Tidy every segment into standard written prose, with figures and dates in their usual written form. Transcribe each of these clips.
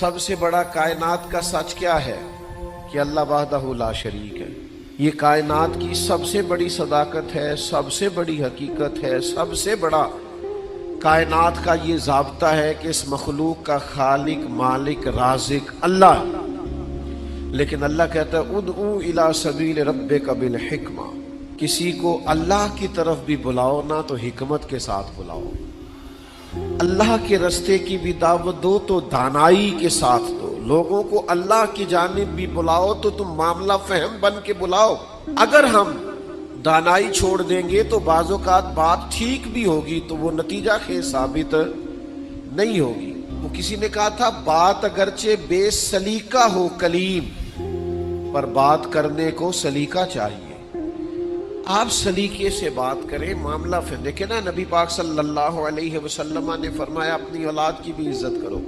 سب سے بڑا کائنات کا سچ کیا ہے کہ اللہ وحدہ لا شریک ہے۔ یہ کائنات کی سب سے بڑی صداقت ہے، سب سے بڑی حقیقت ہے، سب سے بڑا کائنات کا یہ ضابطہ ہے کہ اس مخلوق کا خالق، مالک، رازق اللہ۔ لیکن اللہ کہتا ہے ادعو الی سبیل ربک بالحکمہ، کسی کو اللہ کی طرف بھی بلاؤ نا تو حکمت کے ساتھ بلاؤ، اللہ کے رستے کی بھی دعوت دو تو دانائی کے ساتھ دو، لوگوں کو اللہ کی جانب بھی بلاؤ تو تم معاملہ فہم بن کے بلاؤ۔ اگر ہم دانائی چھوڑ دیں گے تو بعض اوقات بات ٹھیک بھی ہوگی تو وہ نتیجہ خیز ثابت نہیں ہوگی۔ وہ کسی نے کہا تھا بات اگرچہ بے سلیقہ ہو کلیم، پر بات کرنے کو سلیقہ چاہیے۔ آپ سلیقے سے بات کریں، معاملہ پھر دیکھیں نا، نبی پاک صلی اللہ علیہ وسلم نے فرمایا اپنی اولاد کی بھی عزت کرو۔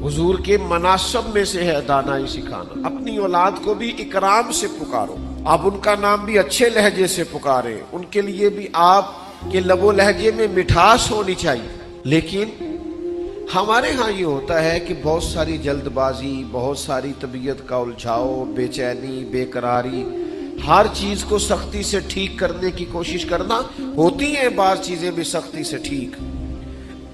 حضور کے مناسب میں سے ہے دانائی سکھانا، اپنی اولاد کو بھی اکرام سے پکارو، آپ ان کا نام بھی اچھے لہجے سے پکاریں، ان کے لیے بھی آپ کے لب و لہجے میں مٹھاس ہونی چاہیے۔ لیکن ہمارے ہاں یہ ہوتا ہے کہ بہت ساری جلد بازی، بہت ساری طبیعت کا الجھاؤ، بے چینی، بے قراری، ہر چیز کو سختی سے ٹھیک کرنے کی کوشش کرنا۔ ہوتی ہیں بعض چیزیں بھی سختی سے ٹھیک،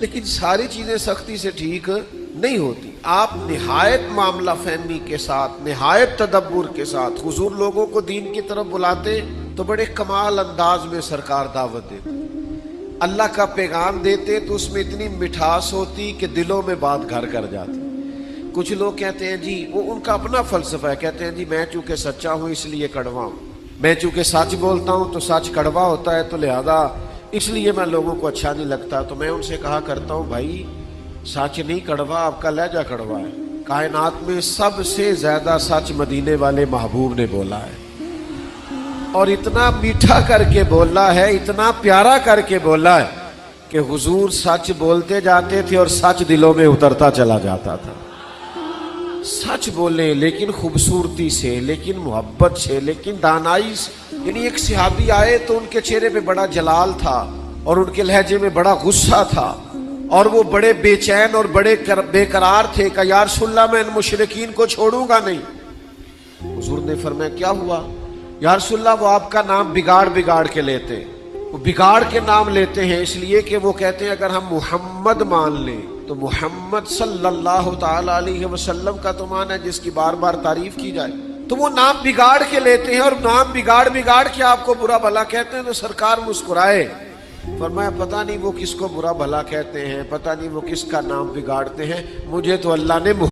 لیکن ساری چیزیں سختی سے ٹھیک نہیں ہوتی۔ آپ نہایت معاملہ فہمی کے ساتھ، نہایت تدبر کے ساتھ حضور لوگوں کو دین کی طرف بلاتے تو بڑے کمال انداز میں سرکار دعوت دیتے، اللہ کا پیغام دیتے تو اس میں اتنی مٹھاس ہوتی کہ دلوں میں بات گھر کر جاتی۔ کچھ لوگ کہتے ہیں جی، وہ ان کا اپنا فلسفہ ہے، کہتے ہیں جی میں چونکہ سچا ہوں اس لیے کڑوا ہوں، میں چونکہ سچ بولتا ہوں تو سچ کڑوا ہوتا ہے، تو لہذا اس لیے میں لوگوں کو اچھا نہیں لگتا۔ تو میں ان سے کہا کرتا ہوں بھائی سچ نہیں کڑوا، آپ کا لہجہ کڑوا ہے۔ کائنات میں سب سے زیادہ سچ مدینے والے محبوب نے بولا ہے، اور اتنا میٹھا کر کے بولا ہے، اتنا پیارا کر کے بولا ہے کہ حضور سچ بولتے جاتے تھے اور سچ دلوں میں اترتا چلا جاتا تھا۔ سچ بولیں لیکن خوبصورتی سے، لیکن محبت سے، لیکن دانائی سے۔ یعنی ایک صحابی آئے تو ان کے چہرے پہ بڑا جلال تھا اور ان کے لہجے میں بڑا غصہ تھا، اور وہ بڑے بے چین اور بڑے بے قرار تھے کہ یا رسول اللہ میں ان مشرکین کو چھوڑوں گا نہیں۔ حضور نے فرمایا کیا ہوا؟ یا رسول اللہ وہ آپ کا نام بگاڑ کے لیتے ہیں، وہ بگاڑ کے نام لیتے ہیں اس لیے کہ وہ کہتے ہیں اگر ہم محمد مان لیں تو محمد صلی اللہ تعالی علیہ وسلم کا تو مان ہے جس کی بار بار تعریف کی جائے، تو وہ نام بگاڑ کے لیتے ہیں اور نام بگاڑ کے آپ کو برا بھلا کہتے ہیں۔ تو سرکار مسکرائے، فرمایا پتہ نہیں وہ کس کو برا بھلا کہتے ہیں، پتہ نہیں وہ کس کا نام بگاڑتے ہیں، مجھے تو اللہ نے